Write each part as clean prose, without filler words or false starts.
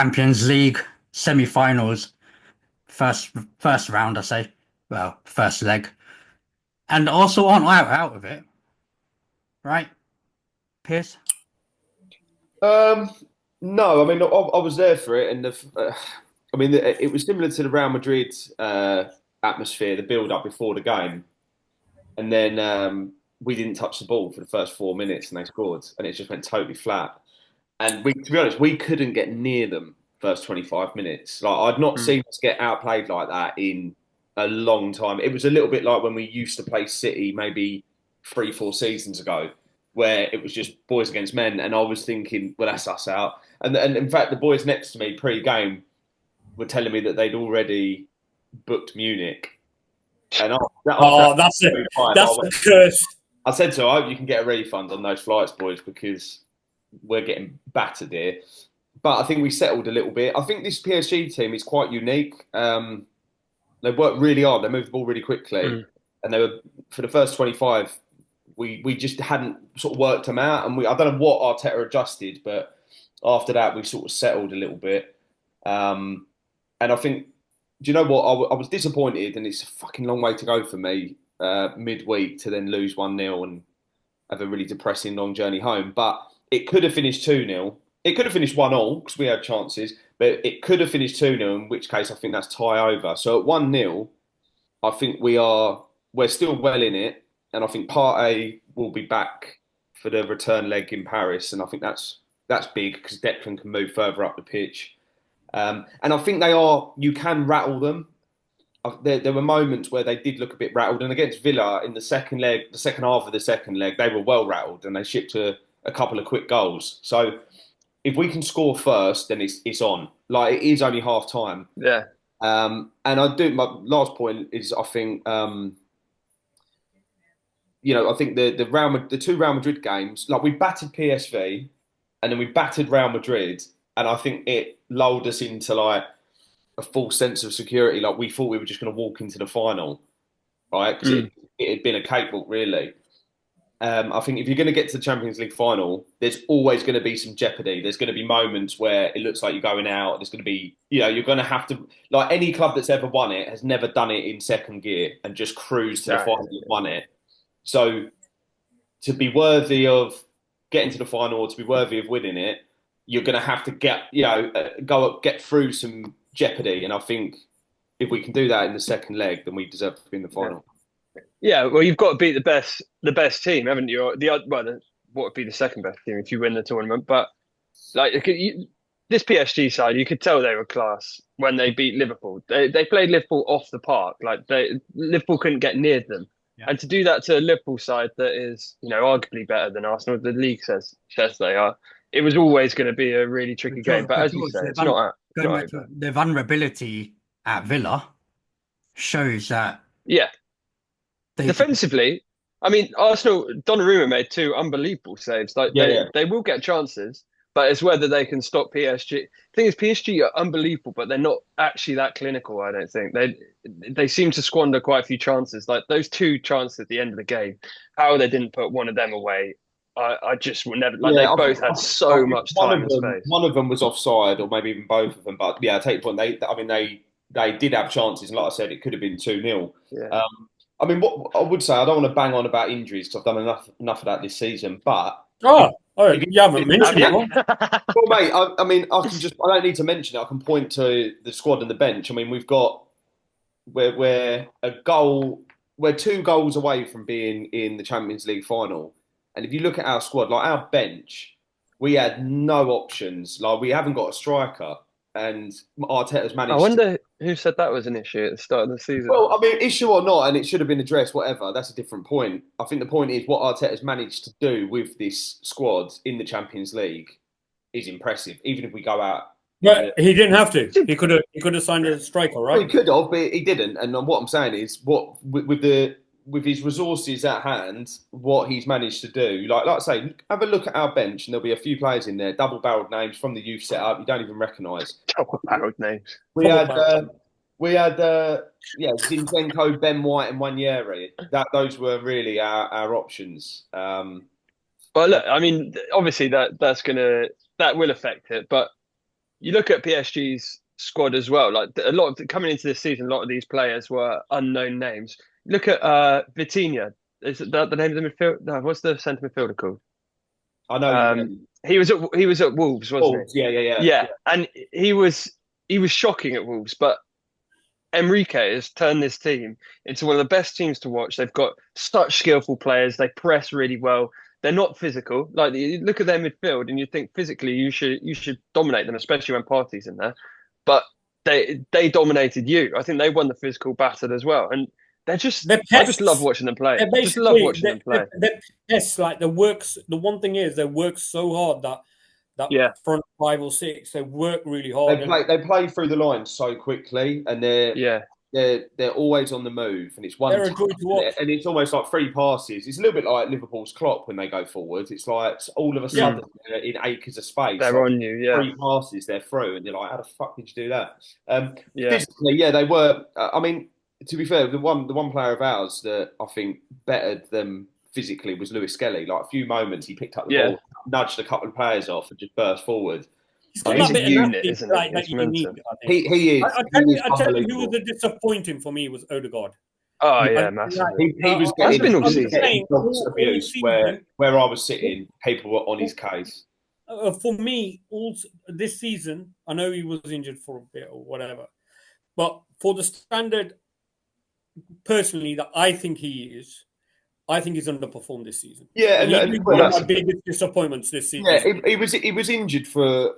Champions League semi-finals, first round, I say. Well, first leg, and also aren't out of it, right, Pierce? Um, no, I mean, I was there for it, and I mean, it was similar to the Real Madrid atmosphere, the build-up before the game, and then we didn't touch the ball for the first 4 minutes, and they scored, and it just went totally flat. And to be honest, we couldn't get near them first 25 minutes. Like I'd not Mm. seen us get outplayed like that in a long time. It was a little bit like when we used to play City maybe 3, 4 seasons ago, where it was just boys against men, and I was thinking, well, that's us out. And in fact, the boys next to me pre-game were telling me that they'd already booked Munich, and after that, Oh, that's it. That's the curse. I said to her, I hope you can get a refund on those flights, boys, because we're getting battered here. But I think we settled a little bit. I think this PSG team is quite unique. They worked really hard. They moved the ball really quickly, Mm. and they were for the first 25. We just hadn't sort of worked them out, and I don't know what Arteta adjusted, but after that we sort of settled a little bit. And I think, do you know what? I was disappointed, and it's a fucking long way to go for me midweek to then lose 1-0 and have a really depressing long journey home. But it could have finished 2-0. It could have finished 1-1 because we had chances, but it could have finished 2-0, in which case I think that's tie over. So at 1-0, I think we're still well in it, and I think Partey will be back for the return leg in Paris, and I think that's big because Declan can move further up the pitch. And I think you can rattle them. There were moments where they did look a bit rattled, and against Villa in the second leg, the second half of the second leg, they were well rattled and they shipped a couple of quick goals. So if we can score first, then it's on. Like it is only half time. Yeah. And my last point is I think I think the two Real Madrid games, like we battered PSV and then we battered Real Madrid, and I think it lulled us into like a false sense of security. Like we thought we were just going to walk into the final, right? Because Mm. it had been a cakewalk, really. I think if you're going to get to the Champions League final, there's always going to be some jeopardy. There's going to be moments where it looks like you're going out. There's going to be, you're going to have to, like any club that's ever won it has never done it in second gear and just cruised to the No. final and won it. So to be worthy of getting to the final or to be worthy of winning it, you're going to have to get through some jeopardy. And I think if we can do that in the second leg, then we deserve to be in the Yeah. final. Yeah. Well, you've got to beat the best team, haven't you? What would be the second best team if you win the tournament? But like this PSG side, you could tell they were class when they beat Liverpool. They played Liverpool off the park. Liverpool couldn't get near them. Yeah. And to do that to a Liverpool side that is, arguably better than Arsenal, the league says they are. It was always going to be a really tricky game. But For as you George, say, it's going not back to over. their vulnerability at Villa shows that Yeah. they Defensively, I mean, Arsenal, Donnarumma made two unbelievable saves. Like Yeah, yeah. they will get chances, but it's whether they can stop PSG. The thing is, PSG are unbelievable, but they're not actually that clinical. I don't think they seem to squander quite a few chances. Like those two chances at the end of the game, how they didn't put one of them away. I just will never like. They Yeah, both had I so think much time and space. one of them was offside, or maybe even both of them. But yeah, I take your point. I mean, they did have chances, and like I said, it could have been 2-0. Yeah. I mean, what I would say, I don't want to bang on about injuries because I've done enough of that this season. But if, Oh, if oh, you, you haven't if mentioned you, that one. well, mate, I mean, I don't need to mention it. I can point to the squad and the bench. I mean, we're a goal, we're 2 goals away from being in the Champions League final. And if you look at our squad, like our bench, we had no options. Like we haven't got a striker, and Arteta's I managed to. wonder who said that was an issue at the start of the season. Well, I mean, issue or not, and it should have been addressed. Whatever, that's a different point. I think the point is what Arteta's managed to do with this squad in the Champions League is impressive. Even if we go out. But he didn't have to. He could have signed a striker, Well, right? he could have, but he didn't. And what I'm saying is, what with his resources at hand, what he's managed to do. Like I say, have a look at our bench, and there'll be a few players in there, double-barrelled names from the youth setup you don't even recognise. Double-barreled names. We had we had Zinchenko, Ben White, and Wanyeri. Those were really our options. But look, I mean, obviously that will affect it. But you look at PSG's squad as well. Like coming into this season, a lot of these players were unknown names. Look at Vitinha. Is it the name of the midfield? No, what's the centre midfielder called? I know you mean. He was at Wolves, wasn't Wolves, yeah, yeah, he? yeah. Yeah, and he was shocking at Wolves, but Enrique has turned this team into one of the best teams to watch. They've got such skillful players. They press really well. They're not physical. Like you look at their midfield, and you think physically you should dominate them, especially when Partey's in there. But they dominated you. I think they won the physical battle as well, and they're just. They're I just love pests. watching them play. They're Just love basically watching them play. they're pests. Like the works. The one thing is they work so hard that Yeah, front 5 or 6 they work really hard. They play through the lines so quickly, and yeah, they're always on the move, and it's one They're a touch, joy to watch. and it's almost like free passes. It's a little bit like Liverpool's Klopp when they go forward. It's like all of a sudden they're in acres of space. they're like, on you. Yeah, Three passes, they're through, and you're like, how the fuck did you do that? yeah, Physically, yeah, they were. I mean, to be fair, the one player of ours that I think bettered them physically was Lewis Skelly. Like a few moments, he picked up the Yeah. ball, nudged a couple of players off, and just burst forward. He's got He's that a bit of unit, nasty isn't he? like that It's you need. mental. I think. He is. I tell you, who was disappointing for me was Odegaard. Oh yeah, I- massively. He was Has getting, been all he was season. getting dogs All abuse season. where I was sitting, people were on his case. For me, also this season, I know he was injured for a bit or whatever, but for the standard, personally, that I think he's underperformed this season. Yeah, And he's well, one of that's- my biggest disappointments this season. yeah, he was injured for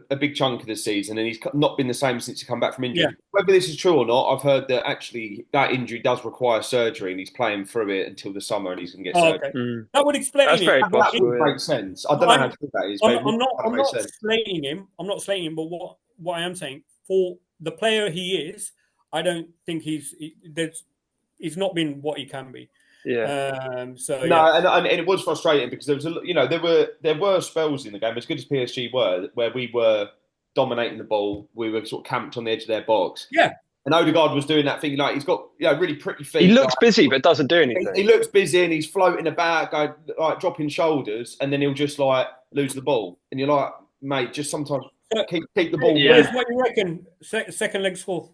a big chunk of the season, and he's not been the same since he come back from injury. Yeah. Whether this is true or not, I've heard that actually that injury does require surgery, and he's playing through it until the summer, and he's going to get surgery. Okay. That would explain That's it. very That possible. would Yeah. make sense. I don't know how true that is, but I'm not make sense. slating him. I'm not slating him, but what I am saying, for the player he is, I don't think he's not been what he can be. Yeah. So No, yeah. and it was frustrating because there was there were spells in the game, as good as PSG were, where we were dominating the ball, we were sort of camped on the edge of their box. Yeah. And Odegaard was doing that thing, like he's got really pretty feet. He looks like, busy but doesn't do anything. he looks busy and he's floating about, going like dropping shoulders, and then he'll just like lose the ball, and you're like, mate, just sometimes keep the ball. Yeah. Here's what you reckon. Second leg score.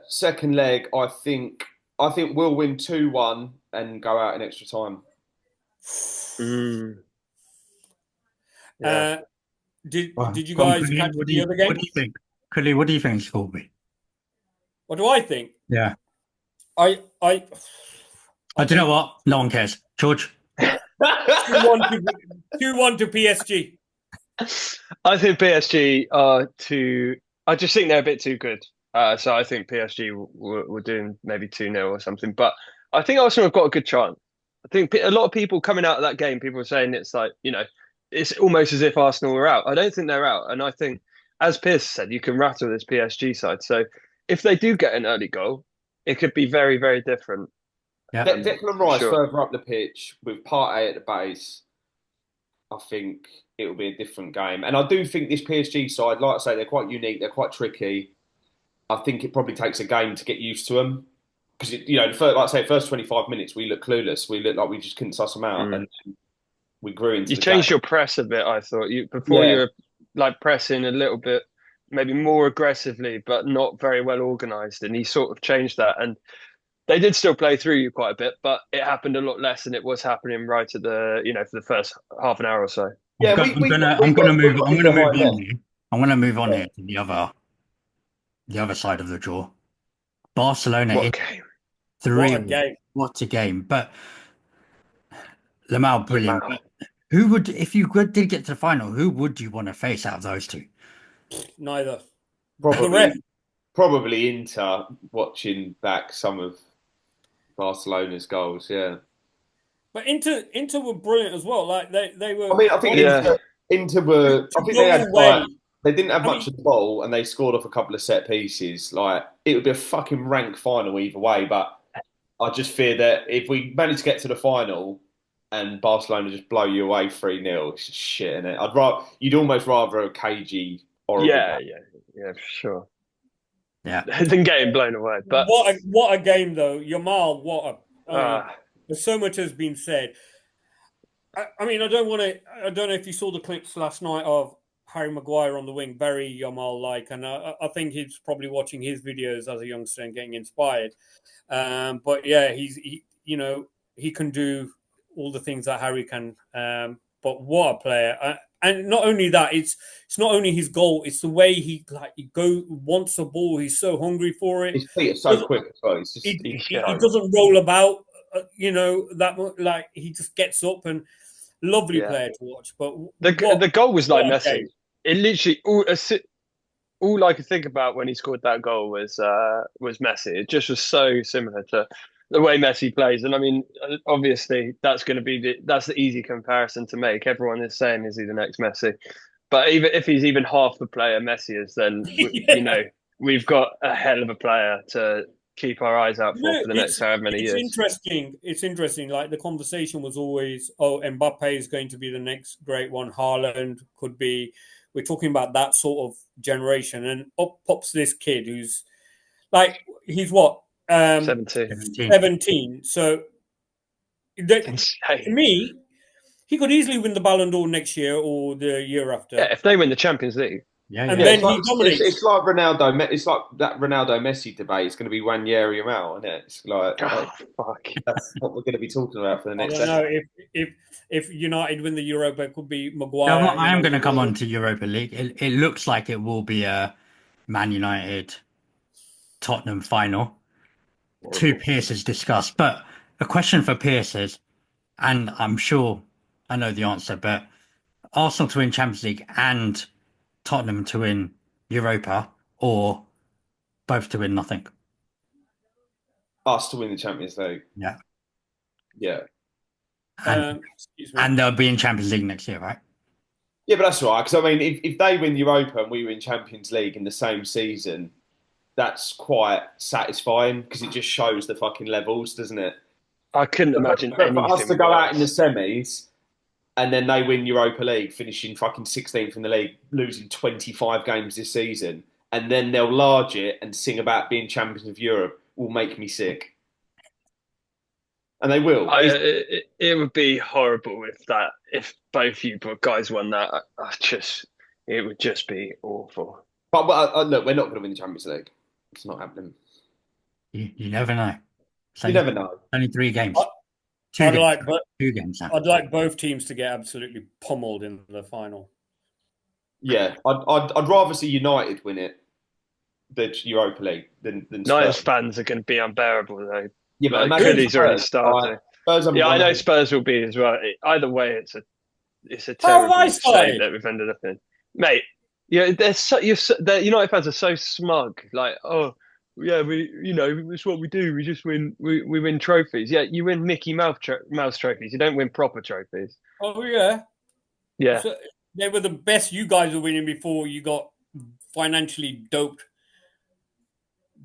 Second leg, I think we'll win 2-1 and go out in extra time. Yeah. Did you guys catch the other game? What do you think? Cully, what do you think score will be? What do I think? Yeah. I Do you know what? No one cares. George? 2-1 to PSG. I think PSG are too. I just think they're a bit too good. So I think PSG were doing maybe 2-0 or something. But I think Arsenal have got a good chance. I think a lot of people coming out of that game, people are saying it's like, it's almost as if Arsenal were out. I don't think they're out. And I think, as Piers said, you can rattle this PSG side. So if they do get an early goal, it could be very, very different. Yeah. Declan Rice Sure. further up the pitch with Partey at the base, I think it will be a different game. And I do think this PSG side, like I say, they're quite unique. They're quite tricky. I think it probably takes a game to get used to them. Because, like I say, first 25 minutes, we looked clueless. We looked like we just couldn't suss them out. And we grew into You the changed game. your press a bit, I thought. Before you were like pressing a little bit, maybe more aggressively, but not very well organised. And he sort of changed that. And they did still play through you quite a bit, but it happened a lot less than it was happening right at the, for the first half an hour or so. Yeah, I'm gonna move on here. I'm gonna move on here to the other side of the draw. Barcelona What a in game. 3. What a game. What a game. But Lamau, brilliant. Lamau. But who would, if you did get to the final, who would you want to face out of those two? Neither. Probably Inter, watching back some of Barcelona's goals, yeah. But Inter were brilliant as well. Like they were. I mean, I think Inter were. I think they didn't have much of the ball, and they scored off a couple of set pieces. Like it would be a fucking rank final either way. But I just fear that if we manage to get to the final and Barcelona just blow you away 3-0, it's just shit, innit? You'd almost rather a cagey, horrible. Yeah, for sure. Yeah, than getting blown away. But what a game though, Yamal. There's so much has been said. I mean, I don't know if you saw the clips last night of Harry Maguire on the wing, very Yamal-like, and I think he's probably watching his videos as a youngster and getting inspired. But yeah, he can do all the things that Harry can. But what a player! And not only that, it's not only his goal; it's the way he wants the ball. He's so hungry for it. His feet are so quick as well. It's just He doesn't roll about. That like he just gets up and lovely player to watch. But the goal was like Messi. Game. It literally all I could think about when he scored that goal was Messi. It just was so similar to the way Messi plays, and I mean, obviously, that's going to be that's the easy comparison to make. Everyone is saying, "Is he the next Messi?" But even if he's even half the player Messi is, then we've got a hell of a player to keep our eyes out for the next however many years. It's interesting. Like the conversation was always, "Oh, Mbappe is going to be the next great one. Haaland could be." We're talking about that sort of generation, and up pops this kid who's like, he's what 17. So to me, he could easily win the Ballon d'Or next year or the year after. Yeah, if they win the Champions League. And then he dominates. It's like Ronaldo. It's like that Ronaldo Messi debate. It's going to be Ranieri Yamal, isn't it? It's like, fuck. That's what we're going to be talking about for the next. I don't know if United win the Europa, it could be Maguire. I am going to come on to Europa League. It looks like it will be a Man United Tottenham final. Horrible. Two Pierces discussed, but a question for Pierces, and I'm sure I know the answer, but Arsenal to win Champions League and Tottenham to win Europa, or both to win nothing? Us to win the Champions League. Yeah. Yeah. And they'll be in Champions League next year, right? Yeah, but that's right. Because I mean, if they win Europa and we win Champions League in the same season, that's quite satisfying because it just shows the fucking levels, doesn't it? I couldn't imagine anything for us to go worse. out in the semis and then they win Europa League, finishing fucking 16th in the league, losing 25 games this season, and then they'll large it and sing about being champions of Europe will make me sick. And they will. It would be horrible if both you guys won that. It would just be awful. But look, we're not going to win the Champions League. It's not happening. You never know. You never know. Only 3 games. I'd 2 games. I'd like both teams to get absolutely pummeled in the final. Yeah, I'd rather see United win it, the Europa League, than Spurs. United fans are going to be unbearable though. Yeah, but Goodie's already started. I know Spurs will be as well. Either way, it's a terrible state that we've ended up in, mate. Yeah, the United fans are so smug. Like, oh, yeah, it's what we do. We just win. We win trophies. Yeah, you win Mickey Mouse trophies. You don't win proper trophies. Oh yeah, yeah. So they were the best you guys were winning before you got financially doped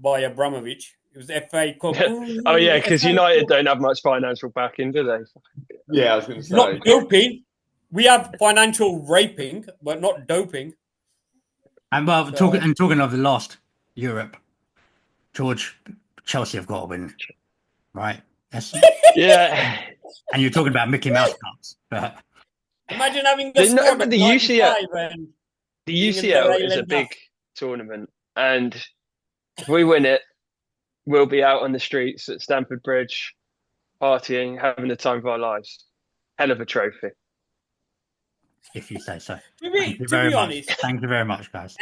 by Abramovich. It was the FA Cup. Oh yeah, because United don't have much financial backing, do they? Yeah, I was going to say. Not doping. We have financial raping, but not doping. And well, talking of the last Europe, George, Chelsea have got to win, right? Yes. Yeah. And you're talking about Mickey Mouse cups, but imagine having the UCL. The UCL is a big tournament, and if we win it, we'll be out on the streets at Stamford Bridge, partying, having the time of our lives. Hell of a trophy. If you say so. To be honest, Thank you very much, guys.